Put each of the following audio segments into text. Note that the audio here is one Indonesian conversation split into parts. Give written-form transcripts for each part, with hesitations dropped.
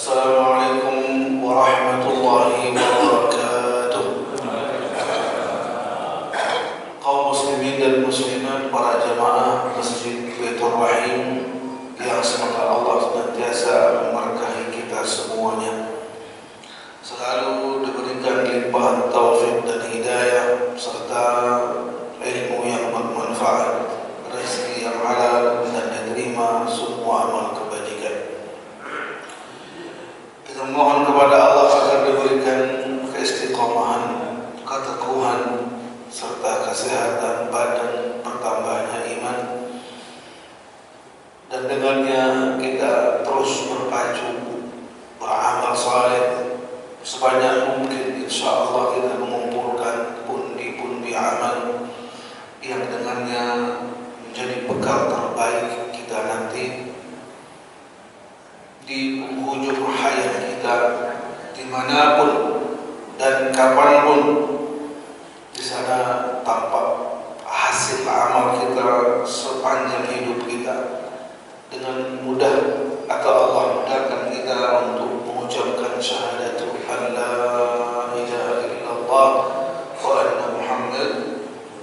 Assalamualaikum warahmatullahi wabarakatuh. Kaum muslimin dan muslimat, para jamaah Masjid Baitur Rahim yang semoga Allah senantiasa memberkahi kita semuanya, selalu diberikan limpahan taufik dan hidayah serta ilmu yang bermanfaat, rezeki yang halal, dan diterima semua amal kebajikan. Kita mohon kepada Allah agar diberikan keistiqomahan, keteguhan, serta kesehatan badan, bertambahnya iman, dan dengannya kita terus berpacu beramal saleh sebanyak mungkin. Insya Allah kita mengumpulkan pundi-pundi amal yang dengannya menjadi bekal terbaik kita nanti di penghujung hayat kita, dimanapun dan kapanpun. Di sana tampak hasil amal kita sepanjang hidup kita. Dengan mudah atau Allah mudahkan kita untuk mengucapkan syahadatu an la ilaha illallah wa anna Muhammad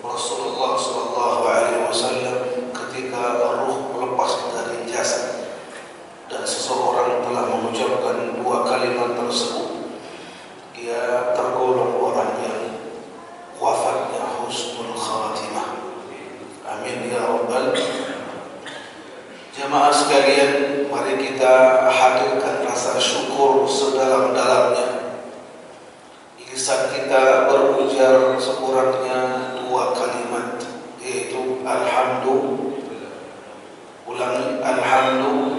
Rasulullah sallallahu alaihi wasallam ketika ruh lepas dari jasad dan seseorang telah mengucapkan dua kalimat tersebut, dia tergolong orang yang wafatnya husnul khatimah. Amin ya rabbal. Jamaah sekalian, mari kita hadirkan rasa syukur sedalam-dalamnya. Lisan kita berujar sekurangnya dua kalimat, yaitu alhamdulillah. Ulangi, alhamdulillah.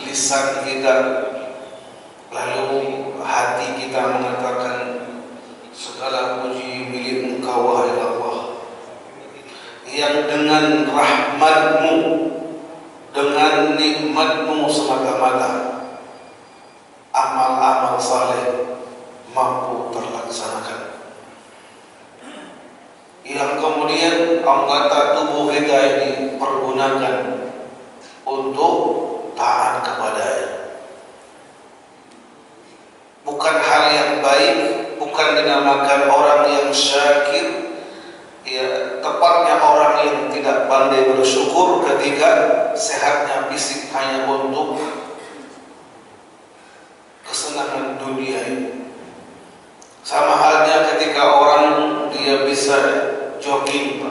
Lisan kita, lalu hati kita mengatakan segala puji milik Engkau wahai Allah, yang dengan rahmat-Mu, dengan nikmat-Mu semata-mata amal-amal saleh mampu terlaksanakan, yang kemudian anggota tubuh kita ini pergunakan untuk taat kepada-Nya. Bukan hal yang baik, bukan dinamakan orang yang syakir, ya, tepatnya orang yang tidak pandai bersyukur ketika sehatnya fisik hanya untuk kesenangan dunia ini. Sama halnya ketika orang dia bisa jogging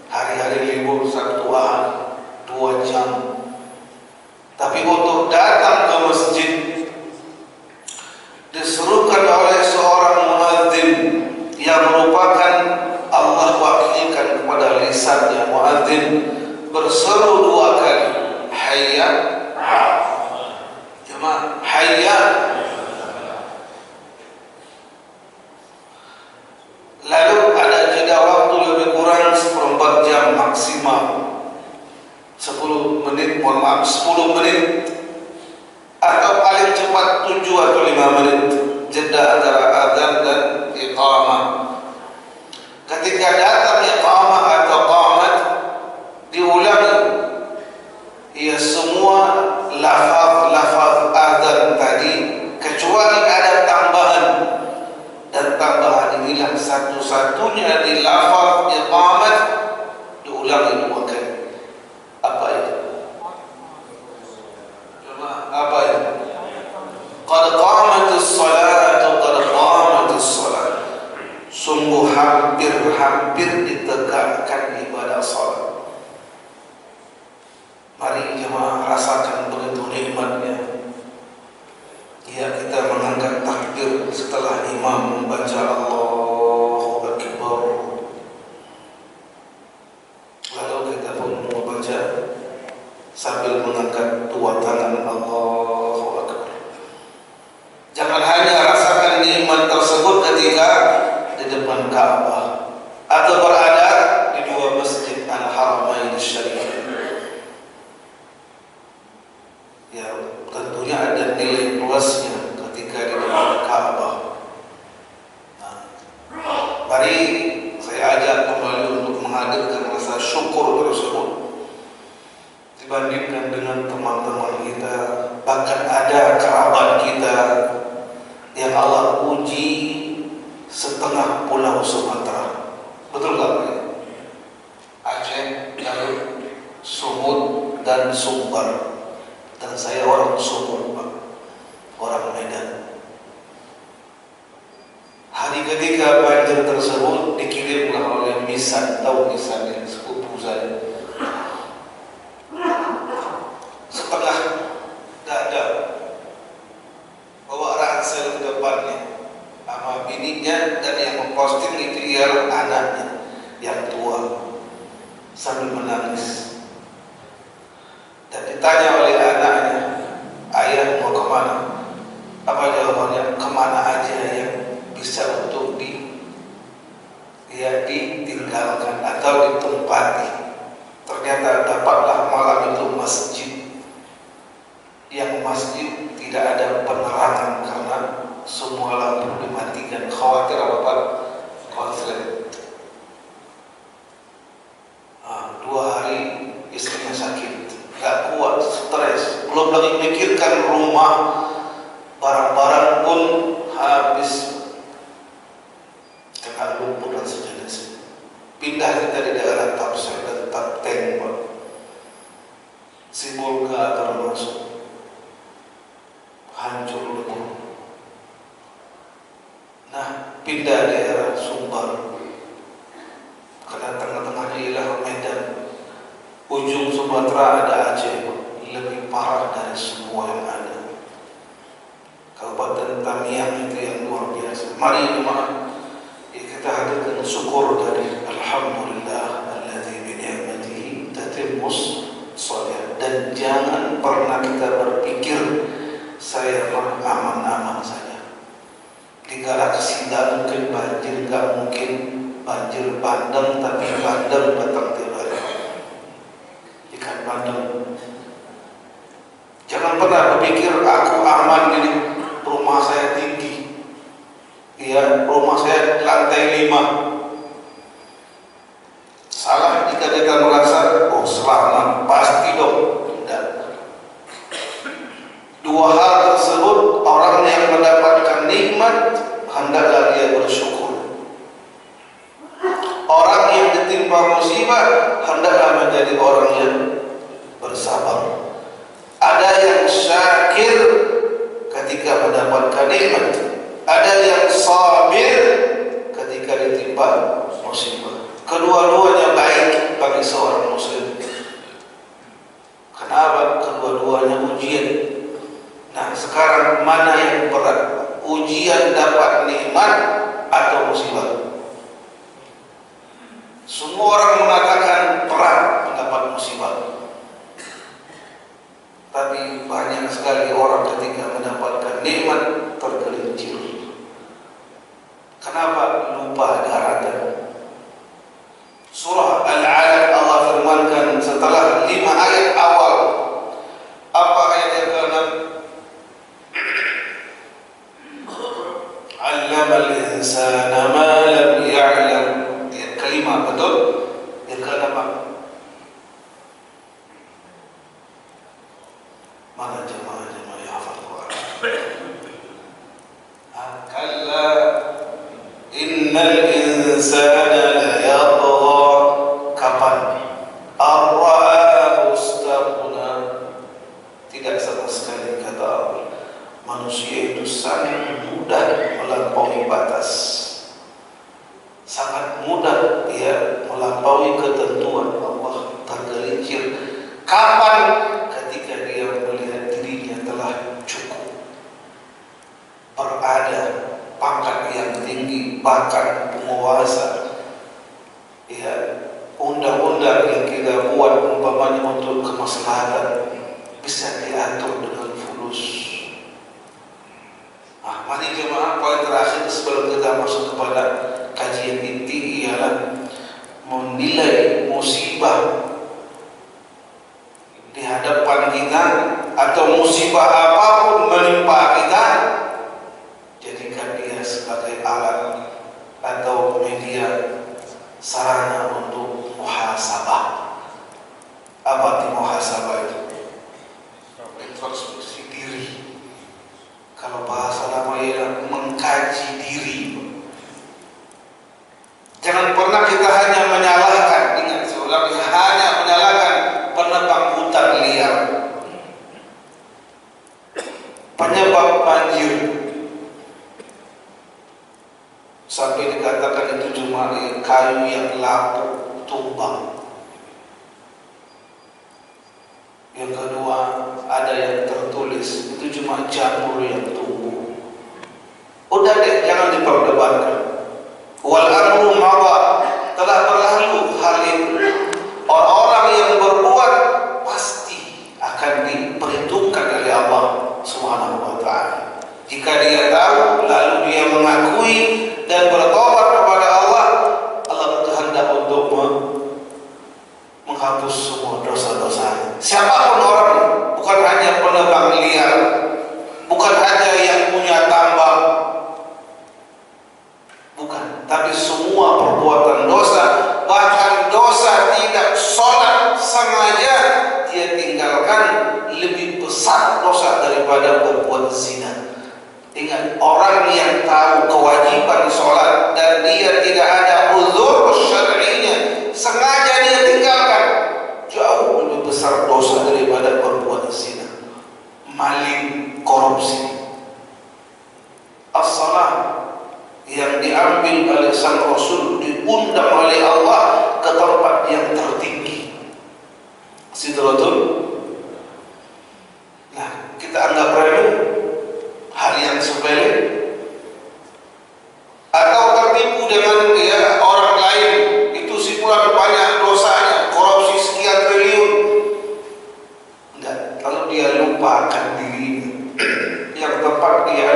hari-hari libur Sabtu Ahad 2 jam, tapi untuk datang ke masjid diserukan oleh seorang muadzin yang merupakan Allah wakilkan kepada lisannya. Muadzin berseru 2 kali, hayya, jemaah, hayya. Lalu ada jeda waktu lebih kurang 1/4 jam maksimal, 10 menit, mohon maaf, 10 menit atau paling cepat 7 atau 5 menit jeda antara adzan dan iqamah. Ketika datang iqamah atau qamat, diulangi ya semua lafaz-lafaz adzan tadi, kecuali ada tambahan, dan tambahan inilah satu-satunya di lafaz iqamat diulangi 2 kali. Apa itu? Apa itu? Qad qamatis salatu, qad qamatis salat. Sungguh hampir ditegakkan ibadah salat. Mari jemaah rasakan begitu nikmatnya. Ya, kita mengangkat takbir setelah imam membaca Allahu Akbar. Lalu kita pun membaca sambil mengangkat 2 tangan, Allahu Akbar. Jangan hanya rasakan nikmat tersebut ketika di depan Ka'bah atau berada di 2 masjid Al-Haramain Syarif. Ya, tentunya ada nilai plusnya ketika di depan Ka'bah. Nah, mari saya ajak kembali untuk menghadirkan rasa syukur tersebut dibandingkan dengan teman-teman kita, bahkan ada kerabat ketika banjir tersebut dikirimlah oleh misan, tahu misan yang sepupu saya, setengah dada, bawa ransel ke depannya sama bininya, dan yang memposting itu ialah anaknya yang tua sambil menangis. Dan ditanya oleh anaknya, ayah mau kemana? Apa jawabannya? Kemana aja yang bisa untuk ditinggalkan atau ditempati. Ternyata dapatlah malam itu masjid, yang masjid tidak ada penerangan karena semua lampu dimatikan. Khawatir apa? Konslet. 2 hari istrinya sakit, gak kuat, stres, belum lagi mikirkan rumah, barang-barang pun habis kena lumpur dan sejenis. Pindah kita di daerah Tapsel dan Tapteng, Sibolga termasuk, hancur lebur. Nah, pindah daerah Sumbar, karena tengah-tengahnya ialah Medan. Ujung Sumatera ada Aceh, lebih parah dari semua yang ada. Kabupaten Tamiang itu yang luar biasa. Mari jemaah, kita hadirkan syukur dari Alhamdulillah alladzi bi ni'matihi tatimmus shalah. Dan jangan pernah kita berpikir saya aman-aman saja. Di galaksi tidak mungkin banjir, tidak mungkin banjir bandeng, tapi bandeng datang tiap hari. Ikan bandeng. Jangan pernah berpikir aku aman ini, rumah saya tinggi, ya, rumah saya lantai 5. Salah jika kita merasa oh selamat, pasti dong. Tidak. 2 hal tersebut, orang yang mendapatkan nikmat hendaklah dia bersyukur. Orang yang ditimpa musibah hendaklah menjadi orang yang bersabar. Ada yang syakir ketika mendapatkan nikmat, ada yang sabir ketika ditimpa musibah. Kedua-duanya baik bagi seorang muslim. Kenapa? Kedua-duanya ujian. Nah, sekarang mana yang berat? Ujian dapat nikmat atau musibah? Semua orang mengatakan berat mendapat musibah, tapi banyak sekali orang ketika mendapatkan nikmat tergelincir. Kenapa? Lupa daratan. Surah Al-Alaq Allah firmankan setelah 5 ayat awal. Apa ayat yang ke-6? Allamal insana ma lam ya'lam. Ayat ke-5, betul? Yang ke-6. Mana jemaah-jemaah yang hafal Quran? Kalla innal insana la yatgha. Kapan? Ar-ra'ahu istaghna. Tidak sama sekali kata Allah, manusia itu sangat mudah melampaui batas, sangat mudah dia melampaui ketentuan Allah, tergelincir. Kapan? Ketika dia melihat dirinya telah cukup, berada pangkat yang tinggi, bahkan penguasa, ya, undang-undang yang kita buat umpamanya untuk kemaslahatan bisa diatur dengan fulus. Mari jemaah, poin terakhir sebelum kita masuk kepada kajian inti ialah menilai musibah di hadapan kita atau musibah apapun menimpa kita, jadikan dia sebagai alat atau media sarana untuk muhasabah. Apa itu muhasabah itu? Introspeksi diri. Kalau bahasa lama ialah mengkaji diri. Jangan pernah kita hanya menyalahkan, ingat seorang hanya menyalahkan penebang hutan liar, penyebab banjir. sampai dikatakan itu cuma kayu yang lapuk, tumbang. Yang kedua, ada yang tertulis itu cuma jamur yang tumbuh. Udah deh, jangan diperdebatkan. Wal amru madha, telah berlalu hal itu. Orang-orang yang berbuat pasti akan diperhitungkan oleh Allah Subhanahu wa taala. Jika dia tahu lalu dia mengakui dan bertobat kepada Allah, Allah berkehendak untuk menghapus semua dosa-dosa. Siapapun orang, bukan hanya penebang liar, bukan hanya yang punya tambang, bukan, tapi semua perbuatan dosa, bahkan dosa tidak sholat sengaja dia tinggalkan lebih besar dosa daripada berbuat zina. Ingat, orang yang tahu kewajiban sholat dan dia tidak ada uzur syar'inya, sengaja dia tinggalkan, jauh lebih besar dosa daripada berbuat zina, maling, korupsi. As-salah yang diambil oleh sang Rasul diundang oleh Allah ke tempat yang tertinggi, Sidratul. Nah, kita anggap remeh hal yang sepele, atau tertipu dengan orang lain, itu si fulan banyak dosanya, korupsi sekian triliun. Enggak, kalau dia lupakan dirinya, yang tepat dia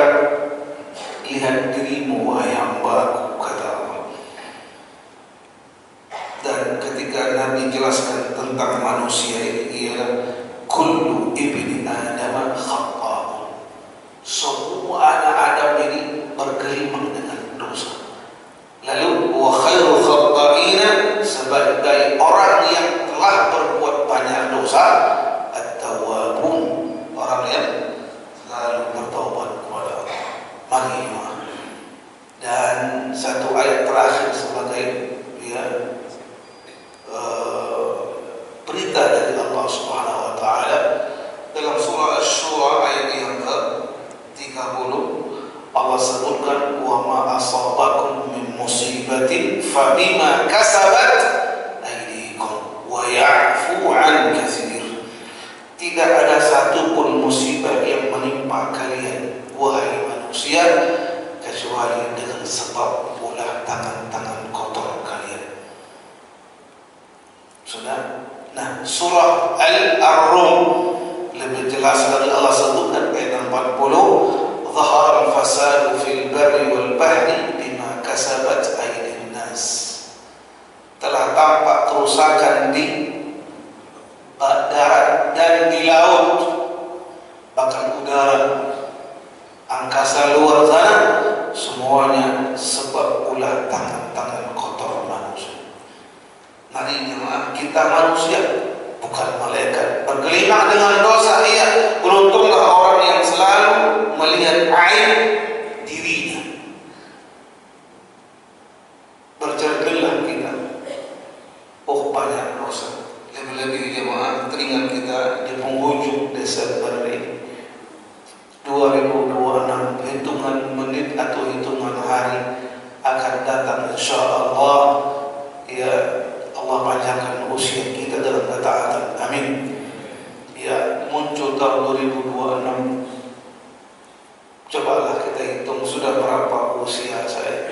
lihat dirimu wahai hamba, kata Allah. Dan ketika Nabi jelaskan tentang manusia ini, ialah kullu ibni Adam khata'un. Semua anak Adam ini bergelimang dengan dosa. Lalu wa khairu khata'ina, sebagai orang yang telah berbuat banyak dosa, at-tawwabun, orang yang selalu bertaubat kepada Allah. Mari dan satu ayat terakhir sebagai berita dari Allah Subhanahu wa taala dalam surah Asy-Syura ayat yang ke-30, Allah sebutkan wa ma asabakum min musibatin fabima kasabat aydikum wa ya'fu 'an katsir. Tidak ada satu pun musibah yang menimpa kalian wahai manusia kecuali dengan sebab ulah tangan-tangan kotor kalian. Sudah. Nah, surah Al-Rum lebih jelas lagi Allah sebutkan ayat 40, "Dhahara al-fasadu fil barri wal bahri bima kasabat aydin nas." Telah tampak kerusakan di darat dan di laut, bahkan udara, angkasa luar sana, semuanya sebab ulah tangan-tangan kotor manusia. Mari jemaah, kita manusia, bukan malaikat, bergelimang dengan dosa. Iya, beruntunglah orang yang selalu melihat aib dirinya. Bercerminlah kita, oh banyak dosa. Lebih-lebih jemaah, teringat kita di penghujung Desember ini 2026, hitungan menit atau hitungan hari akan datang insyaallah. Ya Allah, panjangkan usia kita dalam ketaatan, amin. Ya, muncul tahun 2026, cobalah kita hitung sudah berapa usia saya.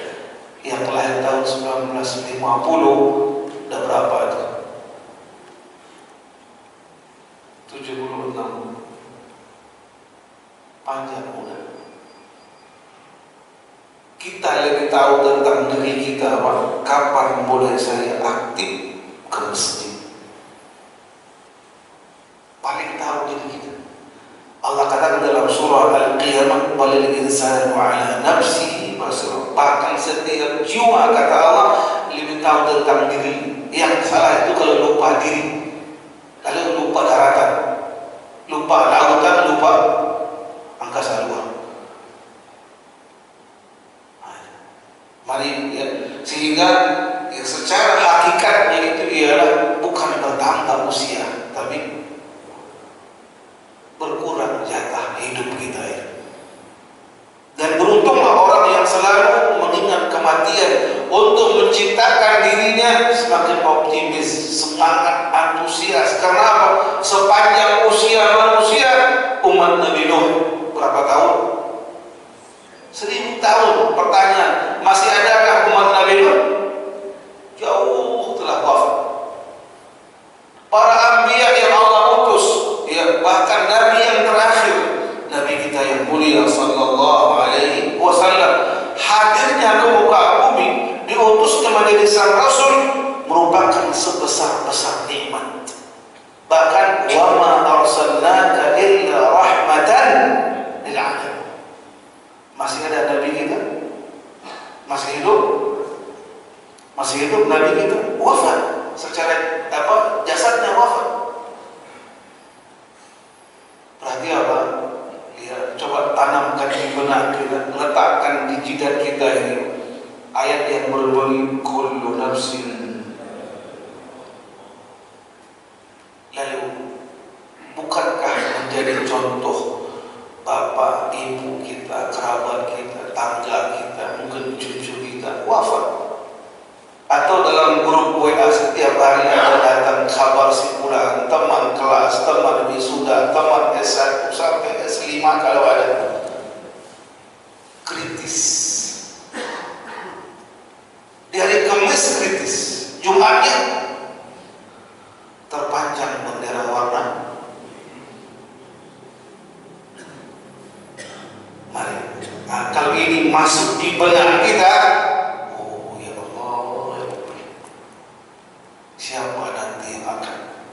Yang lahir tahun 1950 udah berapa itu? 76. Panjang udah. Kita lebih tahu tentang diri kita, kapan mulai saya aktif ke masjid. Paling tahu diri kita. Allah katakan dalam surah Al-Qiyamah, "Balil insanu 'ala nafsihi basira." Bahkan setiap jiwa, kata Allah, lebih tahu tentang diri. Yang salah itu kalau lupa diri, lalu lupa daratan, lupa lautan, lupa angkasa luar. Mari ya, sehingga ya, secara hakikatnya itu ialah bukan bertambah usia, tapi berkurang jatah hidup kita ya. Dan beruntunglah orang yang selalu mengingat kematian perhatian untuk menciptakan dirinya semakin optimis, semangat, antusias. Karena apa? Sepanjang usia manusia, umat Nabi Nuh berapa tahun? 1000 tahun. Pertanyaan, masih adakah umat Nabi Nuh? Jauh telah wafat. Para anbiya yang Allah utus, ya, bahkan Nabi yang terakhir, Nabi kita yang mulia sallallahu alaihi wasallam, hadirnya ke muka bumi, diutusnya menjadi sang rasul, merupakan sebesar-besar nikmat. Bahkan wa ma arsalnaka illa rahmatan lil alamin. Masih ada Nabi kita? Masih hidup? Masih hidup Nabi kita? Wafat. Secara jasadnya wafat. Berarti apa? Ya, coba tanamkan di benak kita, letakkan di jidat kita ini ayat yang berbunyi kullu nafsin. Lalu bukankah menjadi contoh bapak, ibu kita, kerabat kita, tangga kita, mungkin cucu kita wafat? Atau dalam grup WA setiap hari ada datang kabar si fulan, teman kelas, teman wisuda, teman S1 sampai S5 kalau ada. Kritis. Di hari Kamis kritis, Jumatnya terpanjang bendera warna. Mari, kalau ini masuk di benak kita, siapa nanti yang akan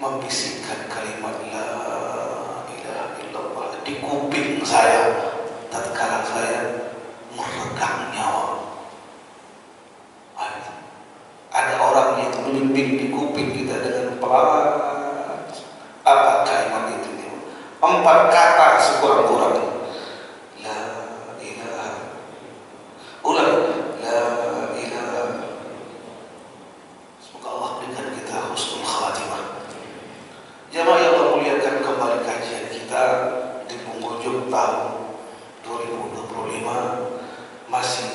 membisikkan kalimat la ilaha illallah di kuping saya tatkala saya meregang nyawa? Ada orang yang memimpin di kuping kita dengan pelan. Apa kalimat itu? 4 kata sekurang-kurangnya. La ilaha. Ulang. La ilaha. Allah berikan kita husnul khatimah. Jamaah yang Allah muliakan, kembali kajian kita di penghujung tahun 2025 masih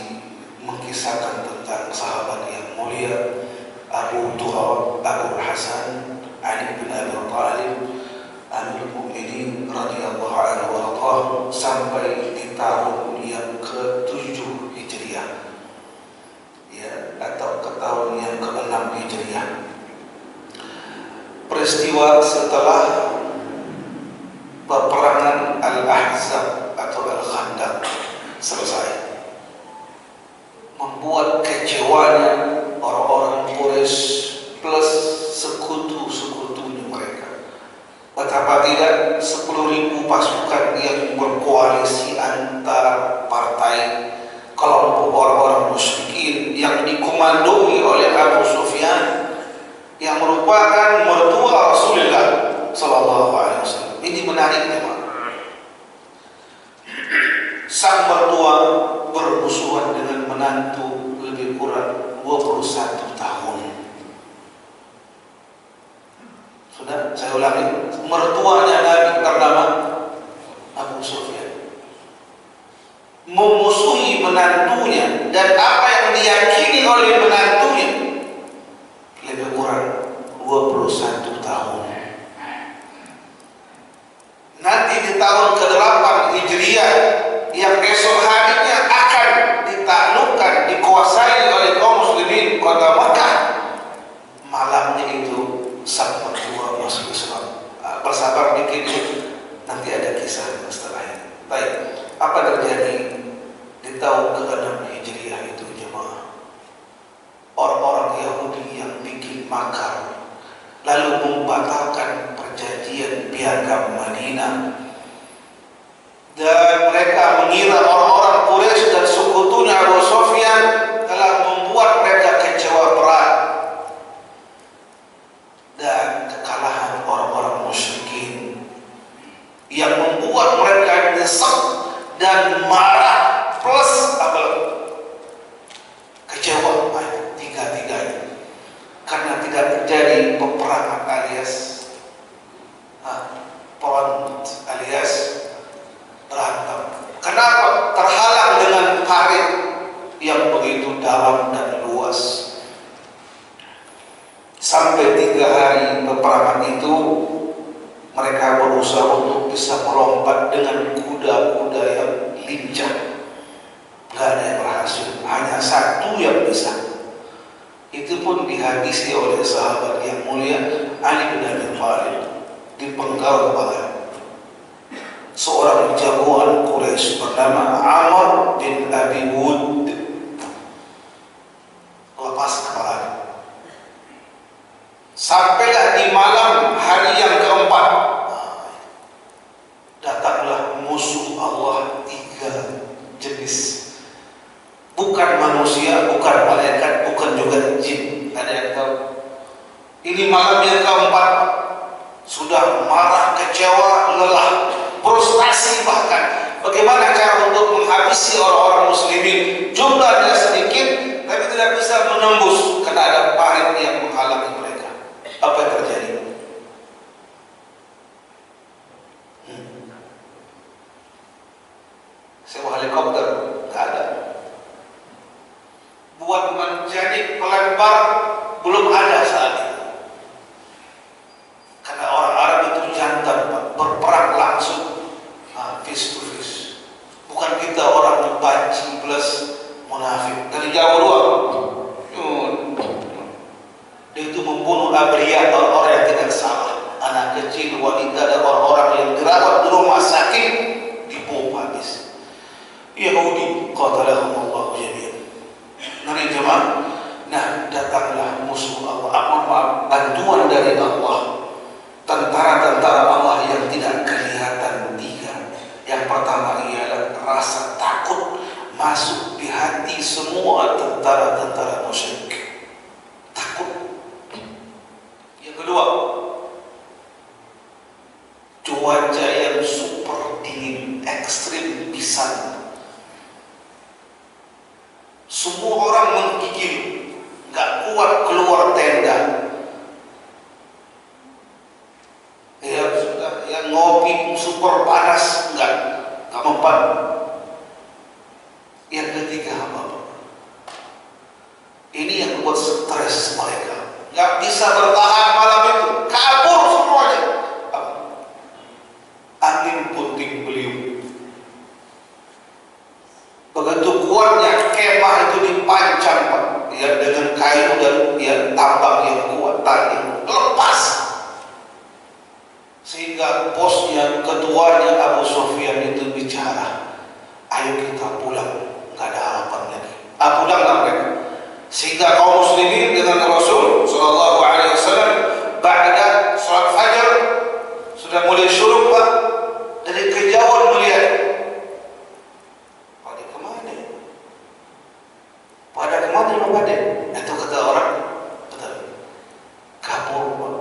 mengisahkan tentang sahabat yang mulia Abu Turab Abu Hasan Ali bin Abi Thalib Amirul Mukminin radhiyallahu anhu wa radhiyallahu sampai di tahun yang ke-7 Hijriah, ya, atau ke tahun yang ke-6 Hijriah. Peristiwa setelah peperangan Al-Ahzab atau Al-Khandaq selesai membuat kecewanya orang-orang Quraisy plus sekutu-sekutunya mereka. Betapa tidak 10.000 pasukan yang berkoalisi antar partai kelompok orang-orang musyrikin yang dikomandoi oleh Abu Sufyan yang merupakan mertua Rasulullah sallallahu alaihi wasallam. Ini menarik, teman. Sang mertua bermusuhan dengan menantu lebih kurang 21 tahun. Sudah, saya ulangi. Mertuanya Nabi bernama Abu Sufyan memusuhi menantunya, dan apa yang diyakini oleh menantunya lebih kurang 21 tahun. Nanti di tahun ke-8 Hijriah yang esok harinya akan ditaklukkan, dikuasai oleh kaum muslimin kota Makkah, malamnya itu sang mertua masuk Islam. Bersabar dikit, nanti ada kisah setelahnya. Baik, apa terjadi di tahun ke-6 Hijriah itu, jemaah? Orang-orang Yahudi yang bikin makar lalu membatalkan perjanjian piagam Madinah, dan mereka mengira orang-orang Quraisy dan sekutunya Abu Sufyan telah membuat mereka kecewa berat, dan kekalahan orang-orang musyrikin yang membuat mereka nyesek dan marah plus apa? Kecewa, tiga-tiganya, karena tidak terjadi peperangan alias front alias berantem. Kenapa? Terhalang dengan parit yang begitu dalam dan luas. Sampai 3 hari peperangan itu mereka berusaha untuk bisa melompat dengan kuda-kuda yang lincah. Gak ada yang berhasil, hanya satu yang bisa. Itu pun dihabisi oleh sahabat yang mulia Ali bin Abi Thalib, dipenggal kepala seorang jagoan Quraisy bernama Amr bin Abi Wud. Lepas kepala. Sampailah di malam hari yang keempat, datanglah musuh Allah 3 jenis. Bukan manusia, bukan malaikat, bukan juga jin. Ada yang tahu? Ini malam yang keempat, sudah marah, kecewa, lelah, frustasi bahkan. Bagaimana cara untuk menghabisi orang-orang muslimin? Jumlahnya sedikit, tapi tidak bisa menembus karena ada parit yang menghalangi mereka. Apa yang terjadi? Sewa helikopter? Tidak ada. Buat menjadi pelempar belum ada saat itu. Karena orang Arab itu jantan, berperang langsung, face to face. Bukan kita orang banci plus munafik dari jauh doang. Dia itu membunuh abriyah, orang-orang yang tidak salah, anak kecil, wanita, dan orang-orang yang dirawat di rumah sakit dibom habis. Yahudi qatalahumullah jami'an. Nari jemaah, nah datanglah musuh Allah, bantuan dari Allah, tentara-tentara Allah yang tidak kelihatan 3. Yang pertama ialah rasa takut masuk di hati semua tentara-tentara musyrik. Takut. Yang kedua, cuaca yang super dingin, ekstrim pisan. Semua orang menggigil, gak kuat keluar tenda. Ya sudah, yang ngopi super panas, gak mempan. Yang ketiga apa? Ini yang membuat stres mereka. Gak bisa bertahan malam itu, kabur semuanya. Angin puting beliung. Begitu kuatnya kemah itu dipancang, Pak, ya, dengan kayu dan ya, tambang yang kuat tadi lepas, sehingga bosnya, ketuanya Abu Sufyan itu bicara, ayo kita pulang, nggak ada harapan lagi. Pulanglah mereka. Sehingga kaum muslimin dengan Rasul Sallallahu Alaihi Wasallam ba'da salat fajar sudah mulai syuruk, Pak, dari kejauhan melihat. Pada kemana itu kata orang, kabur, Pak.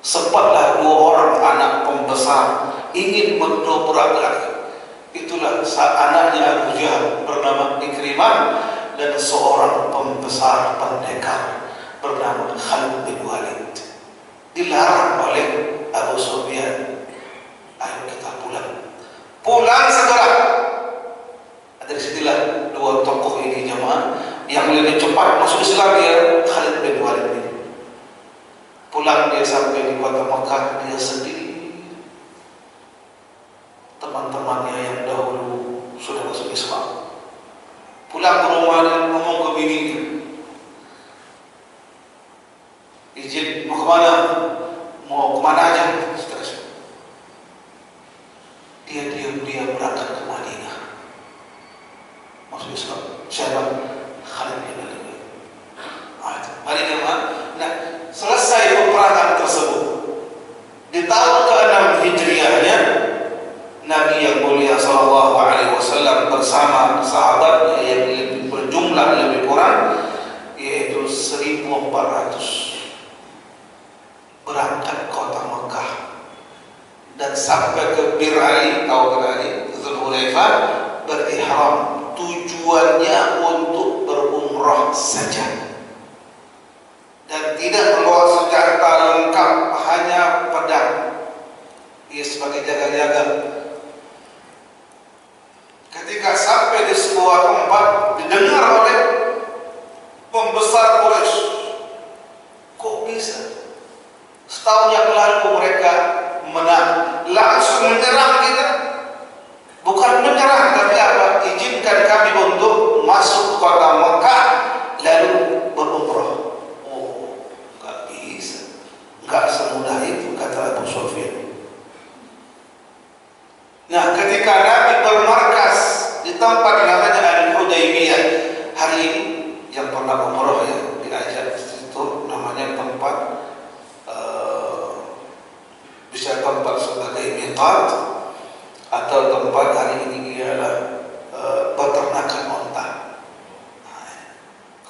Sempatlah 2 orang anak pembesar ingin mendobrak lagi. Itulah anaknya Abu Jahal bernama Ikrimah dan seorang pembesar pendekar bernama Khalid bin Walid. Dilarang oleh Abu Sufyan. Ayo kita pulang. Pulang segera. Dari situlah 2 tokoh ini jemaah yang lebih cepat masuk Islam dia Khalid bin Walid ini. Pulang dia sampai di kota Makkah, dia sendiri. Teman-temannya yang dahulu sudah masuk Islam. Pulang ke rumah dan ngomong ke bininya, izin mau kemana? Mau kemana aja? Seterusnya. Dia diam-diam berangkat ke Madinah. Masuk Islam. Siapa? Khalid bin Walid. Mari jemaah. Nah, selesai peperangan tersebut, di tahun ke-6 Hijriahnya, Nabi yang mulia Sallallahu Alaihi Wasallam bersama sahabatnya yang berjumlah lebih kurang yaitu 1.400 berangkat kota Mekah dan sampai ke Bir Ali atau Dzulhulaifah berihram. Tujuannya untuk berumrah saja dan tidak membawa senjata lengkap, hanya pedang. Ia sebagai jaga-jaga. Ketika sampai di sebuah tempat, didengar oleh bukan menyerah, tapi apa? Izinkan kami untuk masuk kota Mekah lalu berumrah. Oh, nggak bisa, nggak semudah itu, kata Abu Sufyan. Nah, ketika Nabi bermarkas di tempat namanya Al-Hudaybiyah, hari ini yang pernah umrah ya diajak itu namanya tempat bisa tempat sebagai miqat atau tempat hari ini ialah peternakan onta.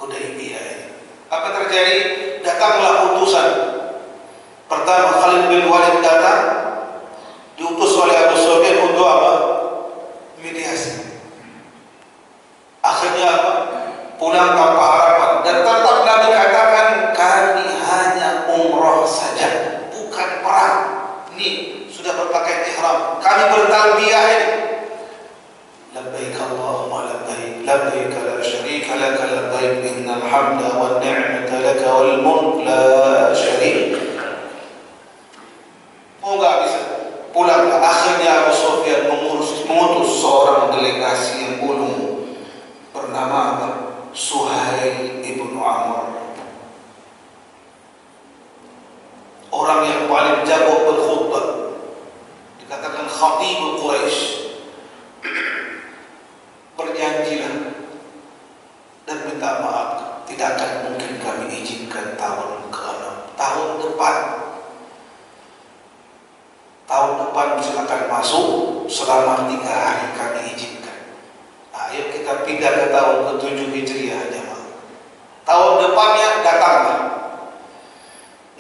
Hudaybiyah ini. Apa terjadi? Datanglah utusan. Pertama Khalid bin Walid datang, diutus oleh Abu Sufyan untuk apa? Mediasi. Akhirnya apa? Pulang tanpa harapan. Dan tetap Nabi katakan, kami hanya umrah saja, bukan perang. Ini sudah berpakaian ihram. Kami bertalbiyah ini. Labbaik Allahumma labbaik, labbaik la syarika laka labbaik, innal hamda wan ni'mata laka wal mulk la syarika. Oh, enggak bisa. Pulanglah. Akhirnya Abu Sufyan mengutus seorang delegasi yang ulung bernama Suhail ibn Amr, orang yang paling jago berkhutbah, dikatakan khatib Quraisy. Berjanjilah dan minta maaf, tidak akan mungkin kami izinkan tahun ke-6, tahun depan. Tahun depan silakan masuk, selama 3 hari kami izinkan. Ayo kita pindah ke tahun ke-7 Hijriah aja. Tahun depannya datanglah.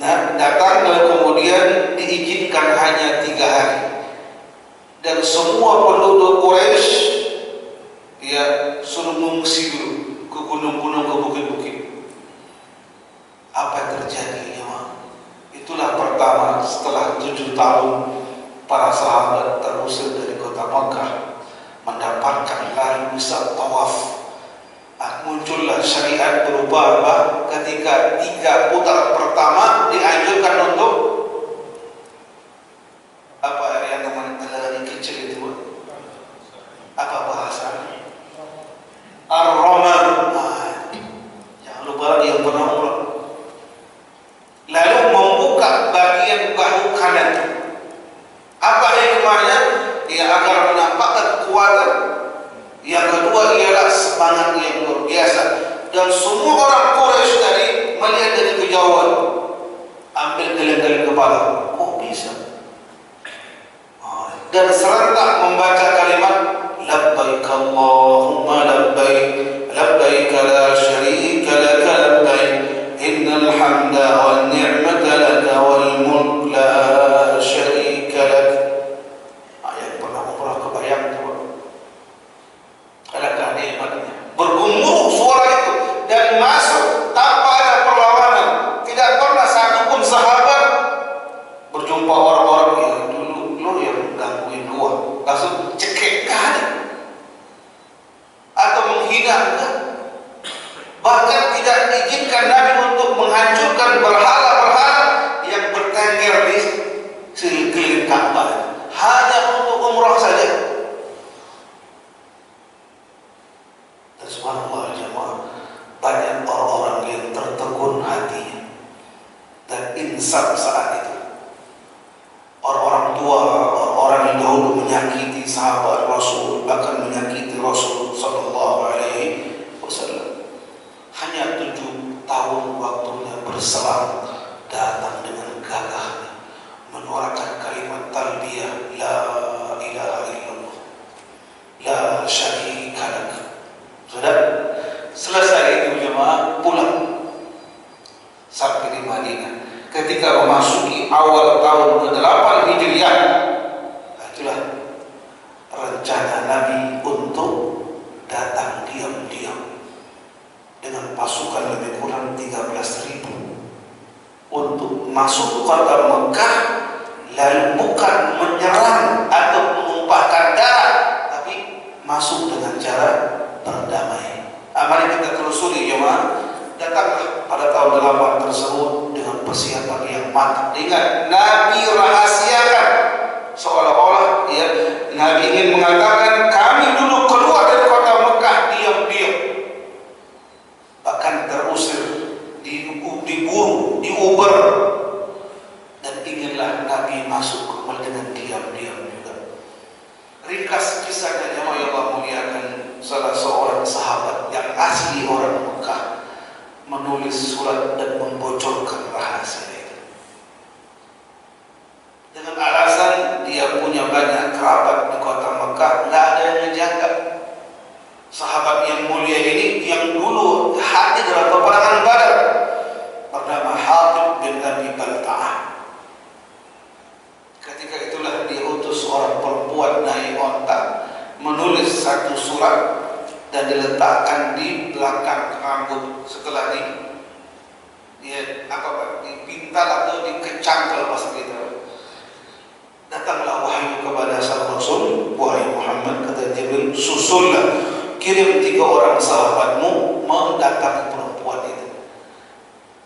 Nah, datang lalu kemudian diizinkan hanya 3 hari. Dan semua penduduk Quraisy ya suruh mengungsi dulu ke gunung-gunung, ke bukit-bukit. Apa yang terjadi ya? Itulah pertama setelah 7 tahun para sahabat terusir dari kota Makkah mendapatkan lalu bisa tawaf. Muncullah syariat berupa apa? Ketika 3 putaran pertama dianjurkan untuk apa yang namanya lari kecil itu? Apa bahasanya? Ar-Ramal. Jangan lupa yang pernah umrah. Lalu membuka bagian bahu kanan. Apa hikmahnya? Ya agar menampakkan kekuatan. Yang kedua ialah semangat yang luar biasa. Dan semua orang Quraisy tadi melihat dari kejauhan, ambil geleng-geleng kepala. Kok bisa? Dan serentak membaca kalimat labbaik Allahumma labbaik, labbaik la syarika laka labbaik, innal hamda wan ni'mata laka wal mulk la syarika lak. Ayat pernah umrah kebayang tu. Alangkah nikmatnya. Bergemuruh suara itu dan masuk tanpa ada perlawanan. Tidak pernah satu pun sahabat berjumpa orang-orang yang dulu lo yang gangguin gua, langsung cekek kan atau menghina enggak. Bahkan tidak diizinkan Nabi untuk menghancurkan berhala-berhala yang bertengger di sekeliling Ka'bah, hanya untuk umrah saja. Dan subhanallah jemaah, banyak orang-orang yang tertegun hatinya dan insaf saat itu. Orang-orang tua, orang-orang yang dahulu menyakiti sahabat Rasul, bahkan menyakiti Rasul sallallahu alaihi wasallam. Hanya 7 tahun waktunya berselang, datang dengan gagahnya menyuarakan kalimat talbiyah la ilaha illallah la syarika lak. Sudah selesai itu jemaah, pulang sampai di Madinah. Ketika memasuki awal tahun ke-8 Hijriah, itulah rencana Nabi untuk datang diam-diam dengan pasukan lebih kurang 13.000 untuk masuk ke kota Mekah, lalu bukan menyerang atau menumpahkan darah, tapi masuk dengan cara berdamai. Mari kita telusuri jemaah. Datanglah pada tahun 8 tersebut dengan persiapan yang matang. Ingat, Nabi rahasiakan seolah-olah ya, Nabi ingin mengatakan surat dan membocorkan rahasia itu. Dengan alasan dia punya banyak kerabat di kota Mekah, nggak ada yang menjaga. Sahabat yang mulia ini yang dulu hadir dalam peperangan Badar bernama Hatib bin Abi Balta'ah. Ketika itulah dia utus seorang perempuan naik onta menulis satu surat dan diletakkan di belakang rambut. Setelah dipintal atau dikecang kalau bahasa kita, datanglah wahyu kepada sang Rasul, wahai Muhammad, kata Jibril, susullah, kirim 3 orang sahabatmu mendatangi perempuan itu.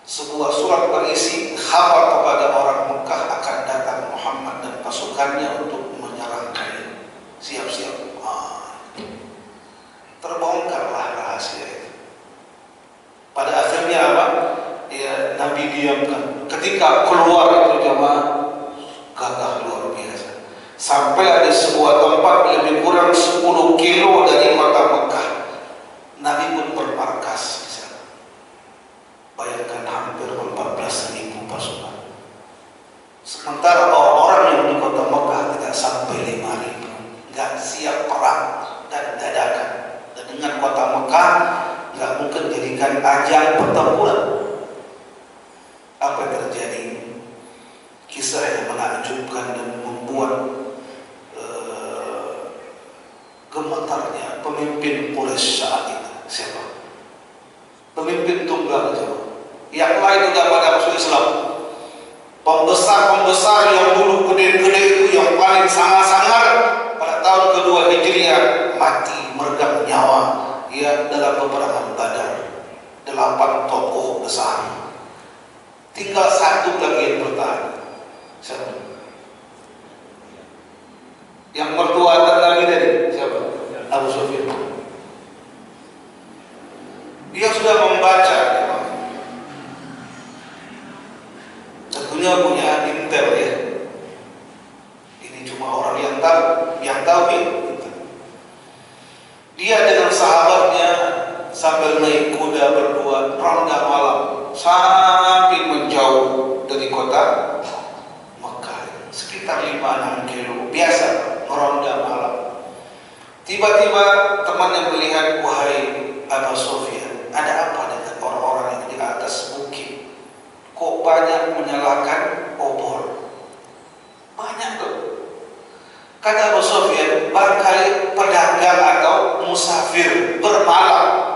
Sebuah surat berisi kabar kepada orang Mekah akan datang Muhammad dan pasukannya untuk menyerang kalian. Siap-siap. Terbongkarlah rahasia itu. Pada akhirnya apa? Ya, Nabi diamkan. Ketika keluar itu jemaah, gagah luar biasa. Sampai ada sebuah tempat lebih kurang 10 kilo dari kota Mekah. Nabi pun bermarkas di sana. Bayangkan hampir 14.000 pasukan. Sementara orang-orang yang di kota Mekah tidak sampai 5.000, nggak siap perang dan dadakan. Dan dengan kota Mekah nggak mungkin jadikan ajang pertempuran. Apa yang terjadi? Kisah yang menakjubkan dan membuat gemetarnya pemimpin Quraisy saat itu. Siapa? Pemimpin tunggal itu. Yang lain sudah pada masuk Islam. Pembesar-pembesar yang dulu gede-gede itu, yang paling sangar-sangar, pada tahun kedua Hijriah mati meregang nyawa ya dalam peperangan Badar. 8 tokoh besar. Tinggal 1 lagi yang bertahan. Siapa? Yang mertua lagi tadi siapa? Abu Sufyan. Dia sudah membaca, tentunya punya intel ya. Ini cuma orang yang tahu ya. Dia dengan sahabatnya sambil naik kuda berdua ronda malam sampai menjauh dari kota Mekah, sekitar 5-6 kilo, biasa meronda malam. Tiba-tiba temannya melihat, wahai Abu Sufyan, ada apa dengan orang-orang yang di atas bukit? Kok banyak menyalakan obor? Banyak tuh. Kata Abu Sufyan, barangkali pedagang atau musafir bermalam.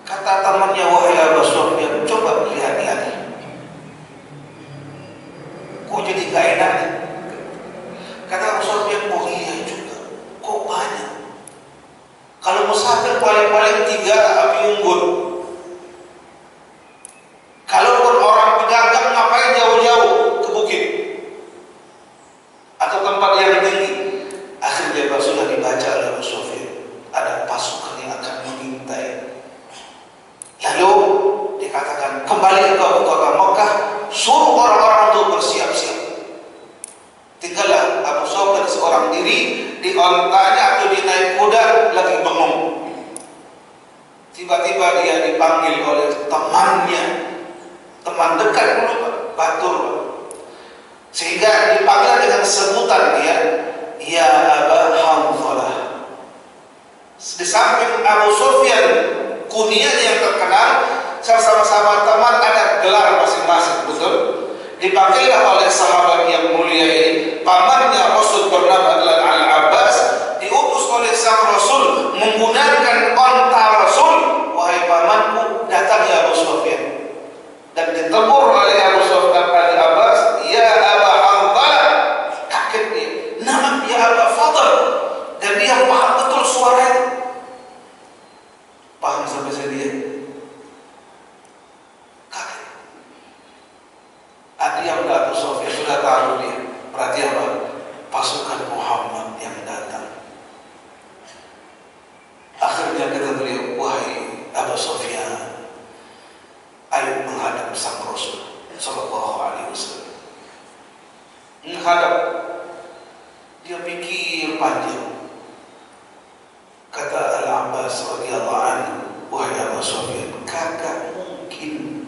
Kata temannya, wahai Abu Sufyan, coba lihat lagi. Kok jadi gak enak? Kata Abu Sufyan, oh iya juga, kok banyak? Kalau musafir paling-paling 3 api unggun. Kalau orang pedagang ngapain jauh-jauh ke bukit atau tempat yang tinggi? Akhirnya sudah dibaca oleh Abu Sufyan, ada pasukan yang akan mengintai. Lalu dikatakan, kembali ke kota Mekah, suruh orang-orang untuk bersiap-siap. Tinggallah Abu Sufyan seorang diri di ontanya atau di naik kuda lagi bengong. Tiba-tiba dia dipanggil oleh temannya, teman dekat dulu, Batur, sehingga dipanggil dengan sebutan dia, ya Aba Hanzalah. Di samping Abu Sufyan kunyahnya yang terkenal, sama-sama teman ada gelar masing-masing, betul? Dipanggillah oleh sahabat yang mulia ini, pamannya Rasul bernama Al-Abbas, diutus oleh sang Rasul menggunakan onta Rasul, wahai pamanku, datang ya Abu Sufyan. Dan ditegur oleh Abu Sufyan Al-Abbas, ya Aba Hanzalah. Kaget dia, na'am ya Aba Fadl. Dan dia paham betul suaranya. Paham sampai dia kaget. Dia Abu Sufyan sudah tahu dia. Berarti apa? Pasukan Muhammad yang datang. Akhirnya kata beliau, wahai Abu Sufyan, ayo menghadap sang Rasul Sallallahu Alaihi Wasallam. Menghadap. Dia pikir panjang. Kata Al-Abbas radhiyallahu anhu, wahai Abu Abu Sufyan, kagak mungkin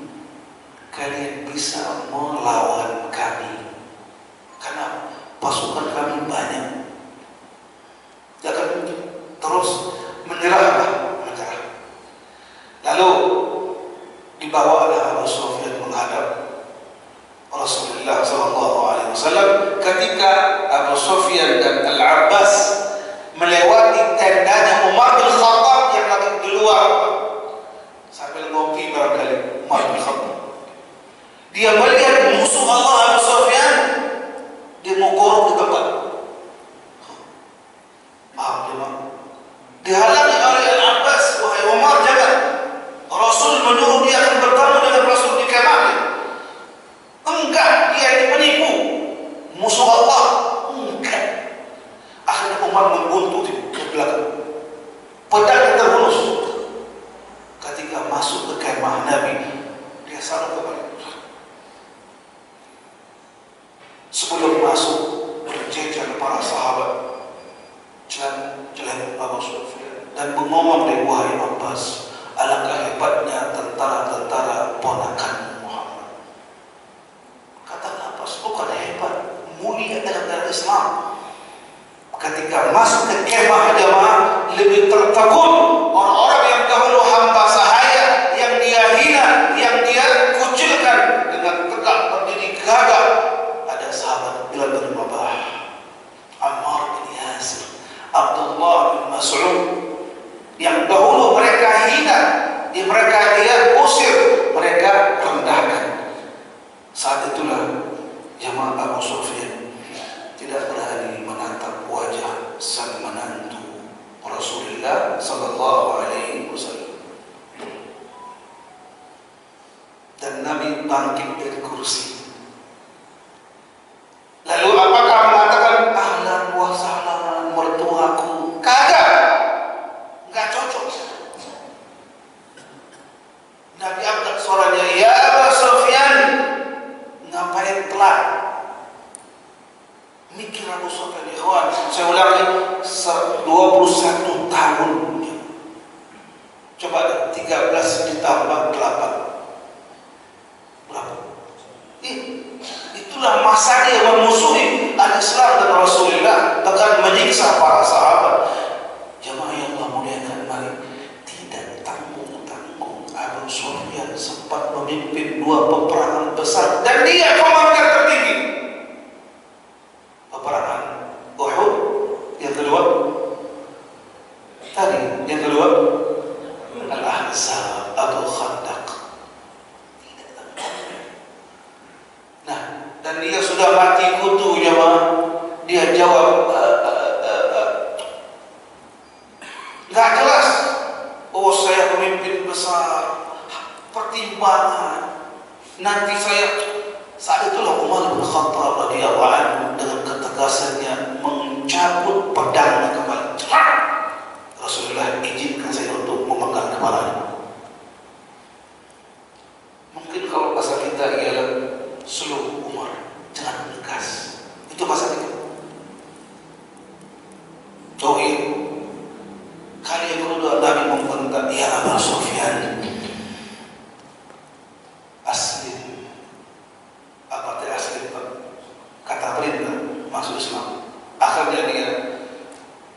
kalian bisa melawan kami karena pasukan kami banyak. Jangan mungkin. Terus menyerah. Lalu dibawalah Abu Sufyan menghadap Rasulullah SAW. Ketika Abu Sufyan dan Al-Abbas melewati tendanya Umar bin Khattab yang lagi di luar sambil ngopi barangkali. Umar bin Khattab, dia melihat musuh Allah Abu Sufyan, dia mau gorok di tempat. Paham ya? Dihalangi oleh Al-Abbas, wahai Umar, jangan. Rasul menyuruh dia akan bertemu dengan Rasul di kemah. Enggak, dia ini penipu, musuh Allah. Enggak. Akhirnya Umar membuntu ke belakang. Pedang terhunus. Ketika masuk ke kemah Nabi, dia salam kembali. Sebelum masuk, berjejer para sahabat jalan Abu Sufyan dan mengomong dari wahai Abbas, alangkah hebatnya tentara-tentara ponakan Muhammad. Kata Abbas, bukan hebat, mulia dalam darah Islam. Ketika masuk ke kemah jamaah, lebih tertegun orang-orang yang dahulu hamba sahaya, yang dia hina, yang dia kucilkan dengan tegak berdiri gagah. Ada sahabat Bilal bin Rabah, Ammar bin Yasir, Abdullah bin Mas'ud, yang dahulu mereka hina, mereka dia usir, mereka rendahkan. Saat itulah jamaah Abu Sufyan tidak berani menatap wajah sang menantu Rasulullah sallallahu alaihi wasallam. Dan Nabi bangkit dari kursi. Lalu apakah mengatakan ahlan wa sahlan mertuaku? Kagak, nggak cocok. Nabi angkat suaranya, ya Abu Sufyan, ngapain telat? Mikir Abu Sufyan, ikhwan, saya ulangi, 21 tahun. Coba 13 ditambah 8 berapa? Itulah masa dia memusuhi al-Islam dan Rasulullah, bahkan menyiksa para sahabat. Jemaah yang Allah muliakan, mari, tidak tanggung-tanggung Abu Sufyan sempat memimpin 2 peperangan besar dan dia komandan tertinggi. Peperangan Uhud, yang kedua tadi, yang kedua Al-Ahzab atau Khandaq. Nah, dan dia sudah mati kutu jemaah. Dia jawab nggak jelas. Oh, saya pemimpin besar, pertimbangan. Nanti saya. Saat itulah Umar bin Khattab radhiyallahu anhu dengan ketegasannya mencabut pedangnya kembali. Rasulullah izinkan saya untuk memenggal kepalanya. Mungkin kalau bahasa kita ialah slow, Umar, jangan tegas. Itu bahasa kita. Oh iya, kali yang kedua Nabi membentak, ya Abu Sufyan, aslim. Apa teh aslim, Pak? Kata perintah masuk Islam. Akhirnya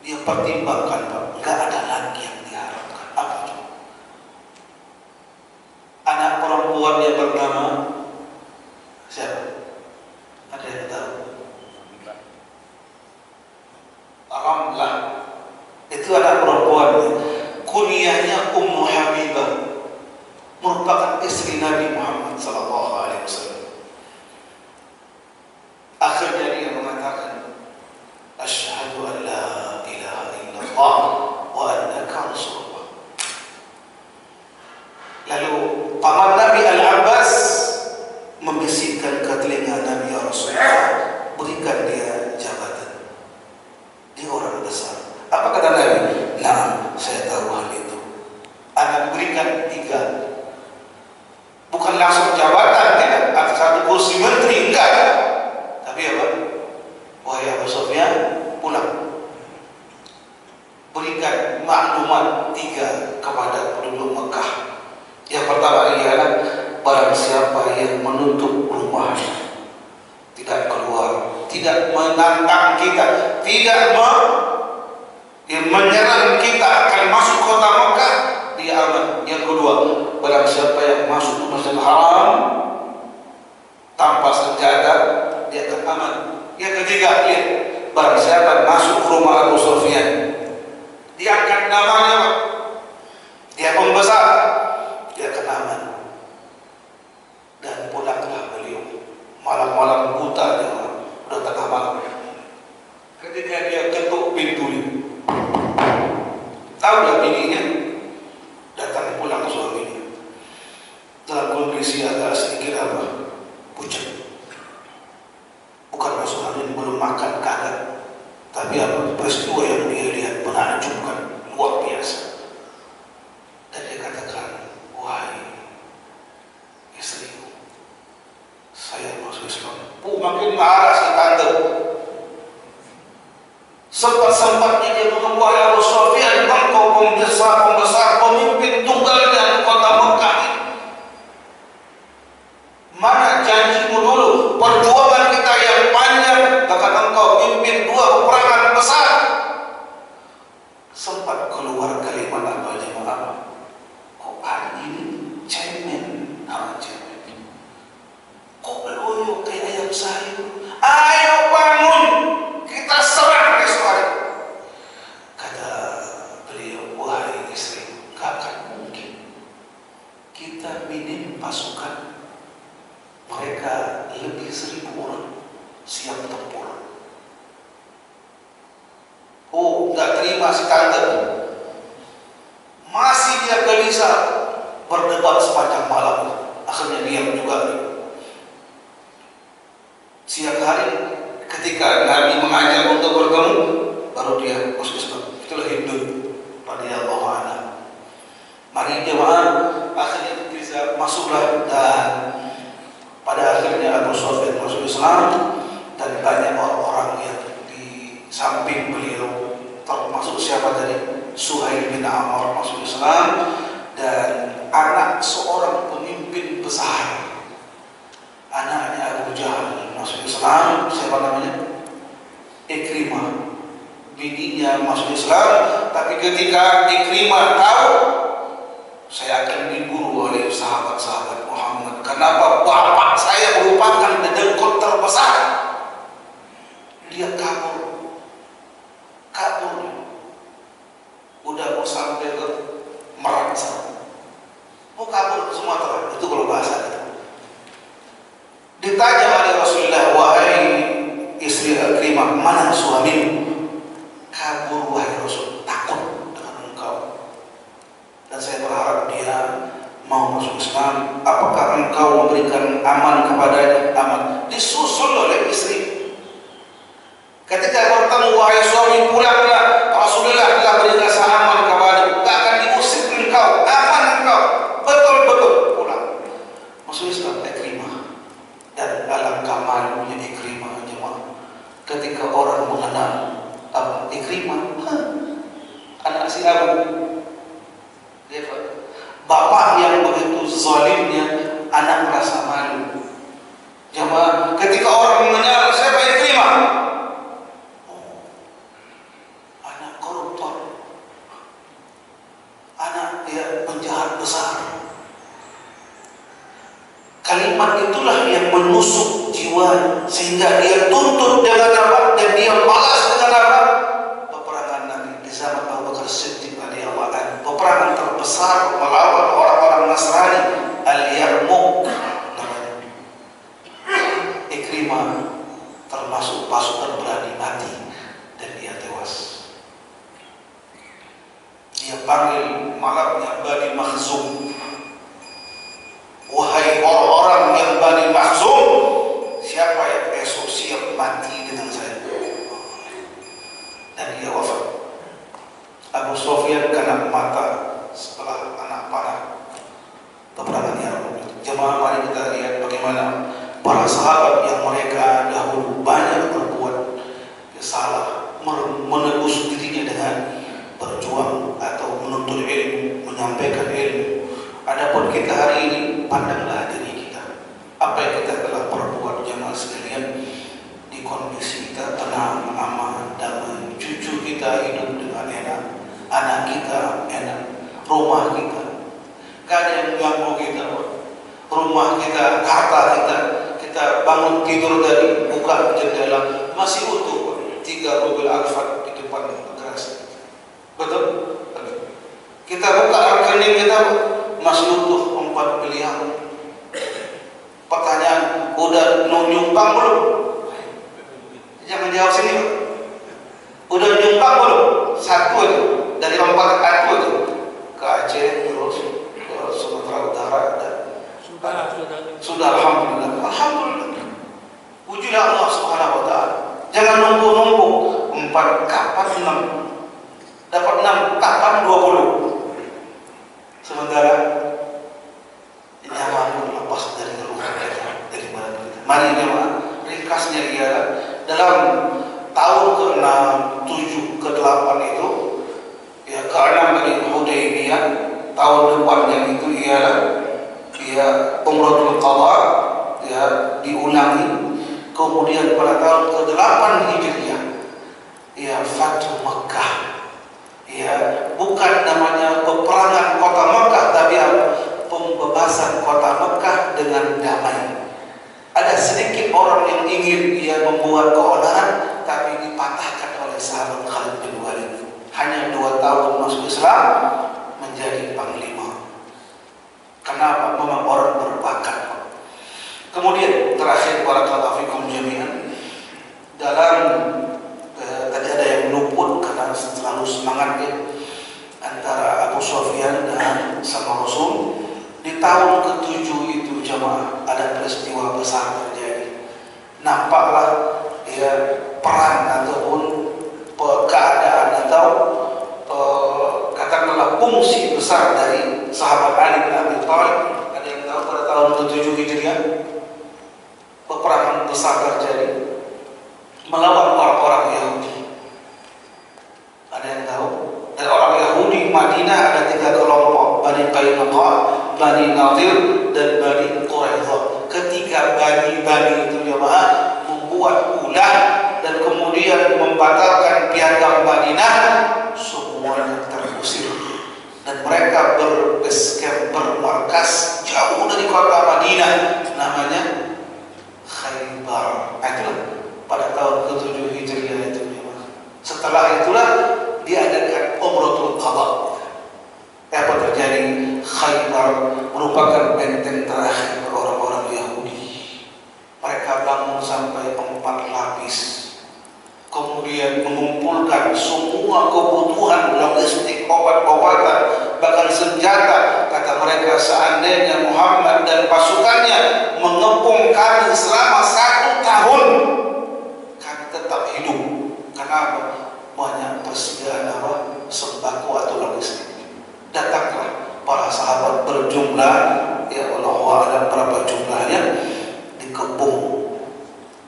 dia pertimbangkan, Pak, nggak ada lagi yang diharapkan. Apa itu? Anak perempuan yang bernama siapa? Ada yang tahu? Ramlah. Itu anak perempuannya. Kunyahnya Ummu Habibah, merupakan istri Nabi Muhammad SAW. Akhirnya dia mengatakan, asyhadu an la ilaha illallah wa annaka rasulullah. Lalu paman Nabi Al-Abbas membisikkan ke telinga Nabi, ya Rasulullah, berikan dia jabatan. Dia orang besar. Apa kata Nabi? Nah, saya tahu hal itu. Anak berikan 3. Bukan langsung jabatan, tidak. Ada 1 kursi menteri, enggak. Tapi apa? Wahai Abu Sufyan, pulang. Berikan maklumat 3 kepada penduduk Mekah. Yang pertama ialah barang siapa yang menutup rumahnya, tidak keluar, tidak menantang kita, tidak menyerang kita akan masuk kota Mekah, dia aman. Yang kedua, barang siapa yang masuk ke Masjidil Haram tanpa senjata, dia akan aman. Yang ketiga, barang siapa masuk ke rumah Abu Sufyan, diangkat namanya, dia pembesar, dia akan aman. Dan pulanglah beliau malam-malam buta, dia udah tengah malam. Ketika dia ketuk pintu, tahulah bininya datang pulang suaminya dalam kondisi agak sedikit pucat. Bukan masuk angin, belum makan, kaget. Tapi peristiwa yang dia lihat menakjubkan, luar biasa. Dan dia katakan, wahai istriku, saya masuk Islam. Makin marah si tante. Sempat-sempatnya dia bilang, wahai Abu Sufyan, engkau pembesar, pemimpin tunggalnya kota Mekah ini. Mana janjimu dulu, perjuangan kita yang panjang, bahkan engkau pimpin 2 peperangan besar. Sempat keluar kalimat apa jemaah? Kok hari ini cemen, cemen. Kok loyo kayak ayam sayur? Ayo bangun, kita serang esok hari. Kata beliau, wahai istri, gak akan mungkin. Kita minim pasukan, mereka lebih 1000 orang siap tempur. Oh, gak terima si tante. Masih dia gelisah, berdebat sepanjang malam. Akhirnya diam juga. Siang hari ketika Nabi mengajak untuk bertemu, baru dia Islam. Itulah hidup radhiyallahu anhu. Mari jemaah, akhirnya bisa masuklah, dan pada akhirnya Abu Sufyan masuk Islam, dan banyak orang-orang yang di samping beliau, termasuk siapa tadi, Suhail bin Amr masuk Islam, dan anak seorang pemimpin besar, anaknya Abu Jahal masuk Islam. Siapa namanya? Ikrimah. Bininya masuk Islam, tapi ketika Ikrimah tahu saya akan diburu oleh sahabat-sahabat Muhammad, kenapa bapak saya merupakan dedengkot terbesar, dia kabur. Udah mau sampai ke Merak sana, mau kabur ke Sumatera, itu kalau bahasa kita. Ditanya oleh Rasulullah, wahai istri Ikrimah, mana suamimu? Kabur wahai Rasul, takut dengan engkau. Dan saya berharap dia mau masuk Islam. Apakah engkau memberikan aman kepadanya? Aman. Disusul oleh istri. Ketika bertemu, wahai suami, pulanglah, Rasulullah telah berikan aman kepadamu, tak akan diusir engkau, aman engkau, betul-betul pulang. Masuk Islam Ikrimah. Dan alangkah malunya Ikrimah jemaah, ketika orang mengenal Ikrimah, anak si Abu, bapak yang begitu zalimnya, anak merasa malu. Jemaah, ketika orang mengenal siapa Ikrimah, anak koruptor, anak penjahat besar. Kalimat itulah yang menusuk jiwa, sehingga dia tuntut dengan apa, dan dia balas dengan apa? Peperangan Nabi di zaman Abu Bakar Siddiq radhiyallahu anhu, peperangan terbesar melawan orang-orang Nasrani, Al-Yarmouk namanya. Ikrimah termasuk pasukan berani mati, dan dia tewas. Dia panggil malamnya Bani Makhzum, wahai orang-orang yang Bani Makhzum, siapa yang esok siap mati dengan saya? Dan dia wafat. Abu Sufyan kena mata setelah anak panah peperangan Yarmouk. Jemaah, mari kita lihat bagaimana para sahabat yang mereka dahulu banyak berbuat salah, menebus dirinya dengan berjuang atau menuntut ilmu, menyampaikan ilmu. Adapun kita hari ini, pandanglah diri kita. Apa yang kita telah perbuat jemaah sekalian. Di kondisi kita tenang, aman, damai. Cucu kita hidup dengan enak, anak kita enak, rumah kita gak ada yang ganggu kita, rumah kita, harta kita bangun tidur dari buka jendela masih utuh, 3 mobil Alphard di depan garasi. Betul? Kita buka rekening kita masih utuh 4 miliar. Pertanyaan, udah nyumbang belum? Jangan jawab sini, Pak. Udah nyumbang belum? 1 aja dari 4 aja ke Aceh, terus ke Sumatera Utara dan sudah alhamdulillah. Pujilah Allah Subhanahu wa taala. Jangan numpuk-numpuk. 4 kapan 6? Dapat 6 kapan 20? Sementara nyawa pun lepas dari rumah kita, dari mana kita. Mari jemaah, ringkasnya ialah dalam tahun ke-6, 7, ke-8 itu ya, ke-6 dari Hudaybiyah, tahun depannya itu ialah Umratul Qadha ya, diulangi. Kemudian pada tahun ke-8 Hijriah ya, Fathu Makkah ya, bukan namanya peperangan kota Makkah, tapi pembebasan kota Makkah dengan damai. Ada sedikit orang yang ingin dia membuat keonaran, tapi dipatahkan oleh sahabat Khalid bin Walid. Hanya 2 tahun masuk Islam menjadi panglima. Kenapa? Memang orang berbakat. Kemudian terakhir, barakallahu fikum jami'an, dalam tadi ada yang luput karena terlalu semangat ya, antara Abu Sufyan dan sama Rasul. Di tahun ke-7 itu jemaah ada peristiwa besar terjadi. Nampaklah ya, perang ataupun keadaan atau katakanlah fungsi besar dari sahabat Ali bin Abi Thalib. Ada yang tahu pada tahun ke-7 Hijriah peperangan besar terjadi melawan orang-orang Yahudi. Ada yang tahu? Dan orang Yahudi Madinah ada 3 kelompok, Bani Qainuqa, Bani Nadir, dan Bani Quraidah. Ketiga Bani itu jemaah membuat ulah dan kemudian membatalkan piagam Madinah. Semuanya terusir dan mereka bermarkas jauh dari kota Madinah, namanya Khaybar. Itulah pada tahun ke-7 Hijriah itu jemaah. Setelah itulah diadakan Umratul Qadha. Apa terjadi? Khaybar merupakan benteng terakhir orang-orang Yahudi. Mereka bangun sampai 4 lapis, kemudian mengumpulkan semua kebutuhan logistik, obat-obatan, bahkan senjata. Kata mereka, seandainya Muhammad dan pasukannya mengepung kami selama 1 tahun, kami tetap hidup. Kenapa? Banyak persediaan sembako atau logistik. Datanglah para sahabat berjumlah, ya Allah a'lam berapa jumlahnya, dikepung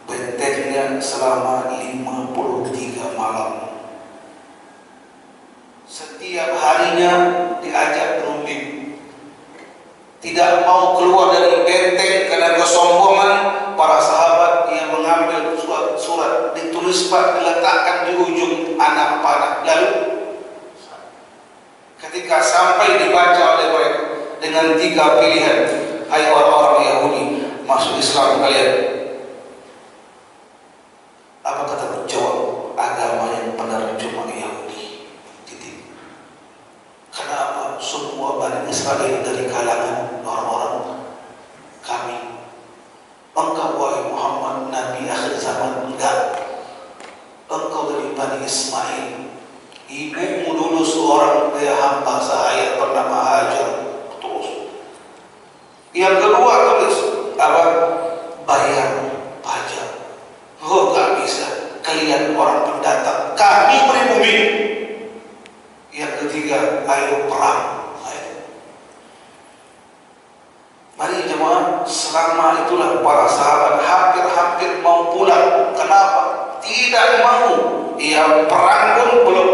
bentengnya selama 53 malam. Setiap harinya diajak berunding, tidak mau keluar dari benteng karena kesombongan. Para sahabat yang mengambil surat ditulis Pak, diletakkan di ujung anak panah. Lalu ketika sampai dibaca oleh mereka dengan 3 pilihan, hai orang-orang Yahudi, masuk Islam kalian. Apa kata jawab? Agama yang benar cuma Yahudi. Titik. Kenapa? Semua Bani Israel dari kalangan orang-orang kami. Engkau wahai Muhammad, Nabi akhir zaman, enggak. Engkau dari Bani Ismail. Ibumu dulu seorang hamba sahaya bernama Hajar. Terus yang kedua tulis apa? Bayar pajak. Oh, gak bisa, kalian orang pendatang, kami pribumi. Yang ketiga, ayo perang. Mari jemaah, selama itulah para sahabat hampir mau pulang. Kenapa? Tidak mau. Ia perang pun belum.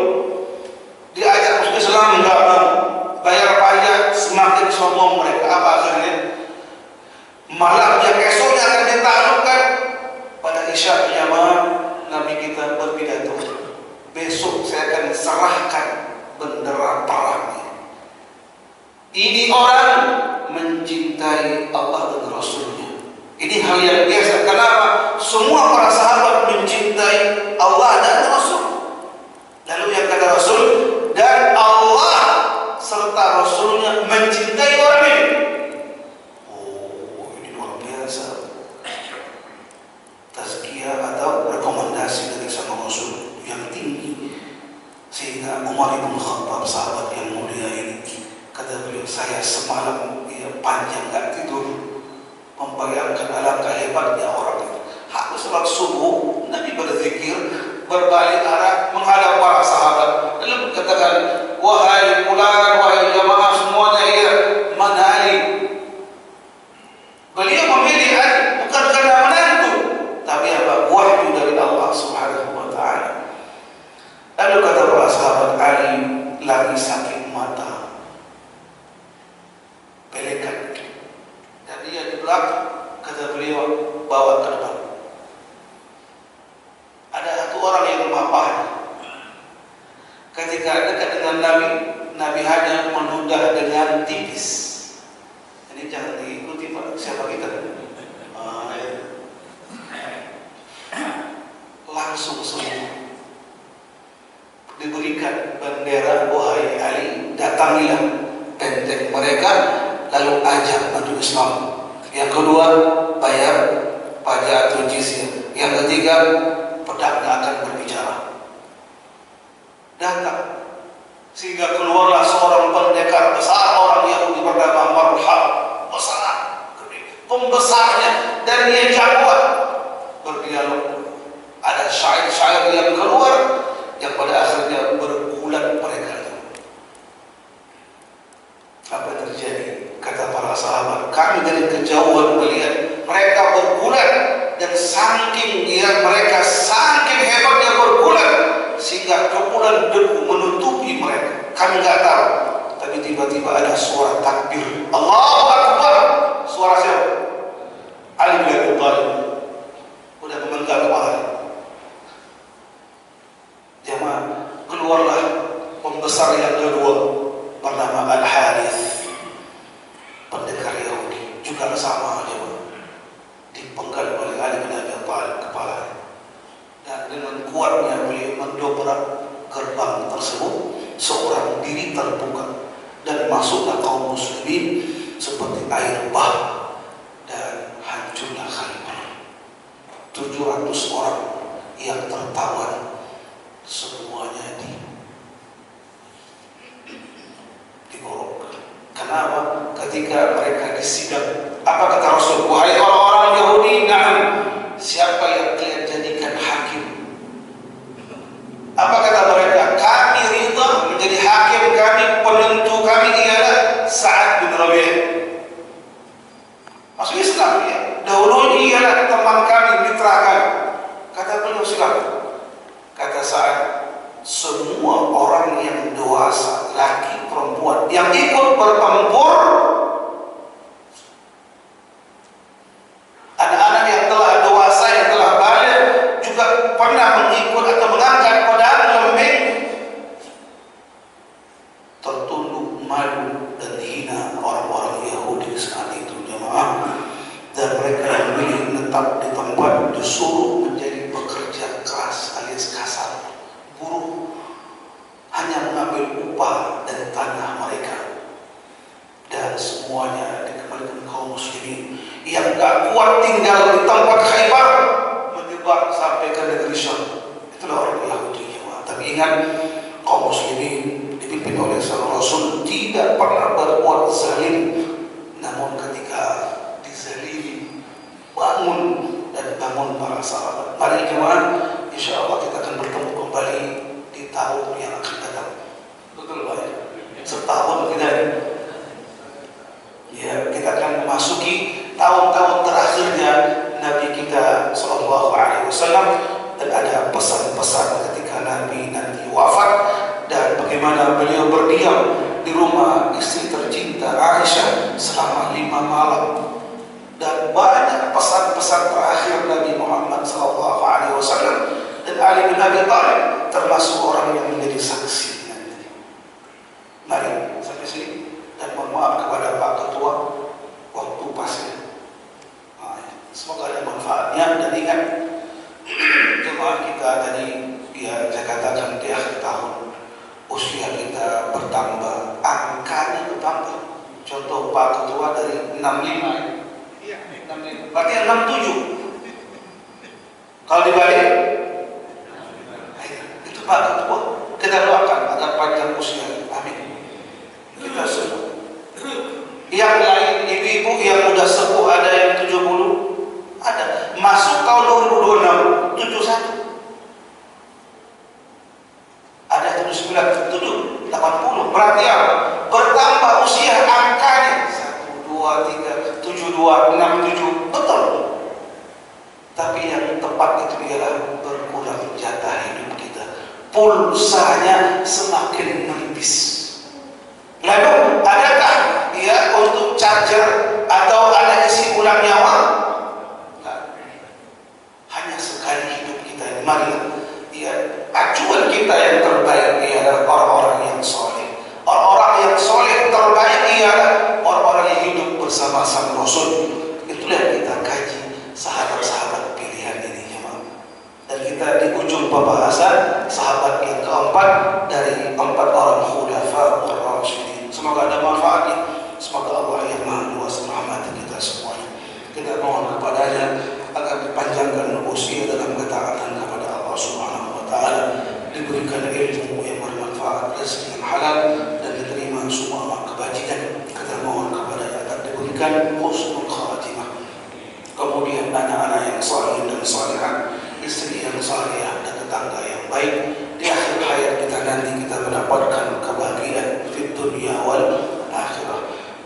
Diajak masuk Islam enggak mau. Bayar pajak, semakin sombong mereka. dan serahkan bendera perangnya. Ini orang mencintai Allah dan Rasulnya. Ini hal yang biasa. Kenapa? Semua para sahabat mencintai Allah dan Rasul. Lalu yang kata Rasul, dan Allah serta Rasulnya mencintai orang ini. Oh, ini luar biasa. Tazkiyah atau rekomendasi dari sama Rasul yang tinggi. Sehingga Umar bin Khattab, sahabat yang mulia ini, kata beliau, saya semalam panjang gak tidur, membayangkan alangkah hebatnya orang itu. Habis sholat subuh, Nabi berzikir, berbalik arah menghadap para sahabat, lalu berkatakan, wahai fulan, wahai jamaah semuanya, ya mana Ali? Beliau memilih Ali bukan karena menantu, tapi apa? Wahyu dari Allah Subhanahu wa Ta'ala. Lalu kata para sahabat, Ali lagi sakit mata, pelekan, dan dia di belakang. Kata beliau, bawa ke depan. Ada satu orang yang memaparnya. Ketika dekat dengan Nabi, Nabi hanya meludah dengan tipis. Ini jangan diikuti Pak, siapa kita? Langsung semua diberikan bendera, wahai Ali, datangilah benteng mereka, lalu ajak masuk Islam. Yang kedua, bayar pajak atau jizyah. Yang ketiga, pedangnya akan berbicara. Datang sehingga keluarlah seorang pendekar besar, orang Yahudi bernama Marhab, besar, pembesarnya, dan dia jagoan berdialog. Ada syair-syair yang keluar yang pada akhirnya bergulat mereka. Apa yang terjadi? Kata para sahabat, kami dari kejauhan melihat mereka bergulat, dan saking mereka saking hebatnya bergulat sehingga kepulan debu menutupi mereka. Kami nggak tahu, tapi tiba-tiba ada suara takbir, Allahu Akbar. Suara siapa? Ali bin Abi Thalib udah memegang kepala. Jemaah, keluarlah pembesar yang kedua bernama Al-Harith, pendekar Yahudi, juga sama jemaah, dipenggal oleh Ali bin Abi Thalib kepala, dan dengan kuatnya beliau mendobrak gerbang tersebut. Seorang diri terbuka dan masuklah kaum muslimin seperti air bah, dan hancurlah Khaybar. 700 orang yang tertawan semuanya digorok. Kenapa? Ketika mereka disidang, apa kata Rasul? Wahai orang-orang Yahudi, na'am, siapa yang kalian jadikan hakim? Apa kata mereka? Kami ridha menjadi hakim kami, penentu kami ialah Sa'ad bin Rabi'. Masuk Islam ya. Dahulu ialah teman kami, mitra kami. Kata beliau, silakan. Kata Sa'ad, semua orang yang dewasa, laki perempuan, yang ikut bertempur, anak-anak yang telah dewasa, yang telah balik, juga pernah mengikut atau mengangkat pedang lembing, tertunduk malu dan hina orang-orang Yahudi saat itu jemaah. Dan mereka yang milih menetap di tempat disuruh menjadi pekerja keras alias kasar, buruh, hanya mengambil upah dari tanah mereka, dan semuanya dikembalikan kaum muslimin yang gak kuat tinggal di tempat Khaybar, menyebar sampai ke negeri Syam. Itulah orang Yahudi. Tapi ingat, kaum muslimin dipimpin oleh seorang Rasul tidak pernah berbuat zalim, namun ketika dizalimi, bangun dan bangun para sahabat. Mari jemaah, insya Allah kita akan bertemu kembali di tahun yang akan datang. Betul Pak? Setahun kita ya, kita akan memasuki tahun-tahun terakhirnya Nabi kita Sallallahu Alaihi Wasallam, dan ada pesan-pesan ketika Nabi nanti wafat dan bagaimana beliau berdiam di rumah istri tercinta Aisyah selama 5 malam, dan banyak pesan-pesan terakhir Nabi Muhammad Sallallahu Alaihi Wasallam. Dan Ali bin Abi Thalib termasuk orang yang menjadi saksi nanti. Mari sampai sini, dan mohon maaf kepada Pak Ketua, waktu pas ya. Semoga ada manfaatnya, dan ingat jemaah kita tadi ya, saya katakan di akhir tahun usia kita bertambah, angkanya bertambah. Contoh Pak Ketua dari 65, iya, 65, berarti 67. Kalau dibalik, itu Pak Ketua. Kita doakan agar panjang usia, amin. Kita semua. Yang lain, ibu-ibu yang udah sepuh, ada yang 70, ada masuk tahun 2026 71, ada 79, 80, berarti apa? Bertambah usia angkanya 1, 2, 3, 7, 2, 6, 7, betul. Tapi yang tepat itu ialah berkurang jatah hidup kita, pulsanya semakin menipis. Lalu adakah ya untuk charger atau ada isi ulang nyawa? Hanya sekali hidup kita ini. Marilah ya, acuan kita yang terbaik ialah orang-orang yang soleh. Orang-orang yang soleh terbaik ialah orang-orang yang hidup bersama sang Rasul. Itulah yang kita kaji, sahabat-sahabat pilihan ini, ya. Dan kita di ujung pembahasan sahabat yang keempat dari 4 orang khulafa ar-rasyidin. Semoga ada manfaatnya. Semoga Allah yang Maha Luas merahmati kita semuanya. Kita mohon kepadanya agar dipanjangkan usia dalam ketaatan kepada Allah Subhanahu wa taala, diberikan ilmu yang bermanfaat, rezeki yang halal, dan diterima semua amal kebajikan. Kita mohon kepadanya agar diberikan husnul khatimah. Kemudian anak-anak yang saleh dan salihah, istri yang salihah, dan tetangga yang baik. Di akhir hayat kita nanti kita mendapatkan kebahagiaan di dunia wal akhirah.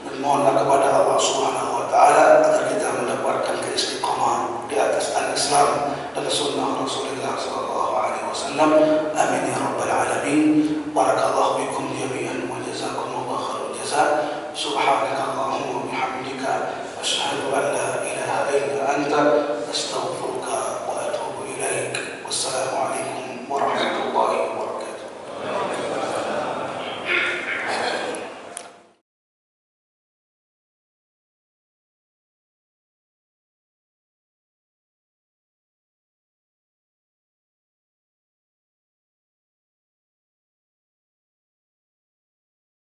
Dan mohonlah kepada Allah Subhanahu wa taala agar kita mendapatkan keistiqamahan di atas al-Islam dan sunnah Rasulullah sallallahu alaihi wasallam. Amin ya rabbal alamin. Barakallahu bikum jami'an wa jazakumullahu khairal jazaa. Subhanakallahumma wa bihamdika asyhadu an la ilaha illa anta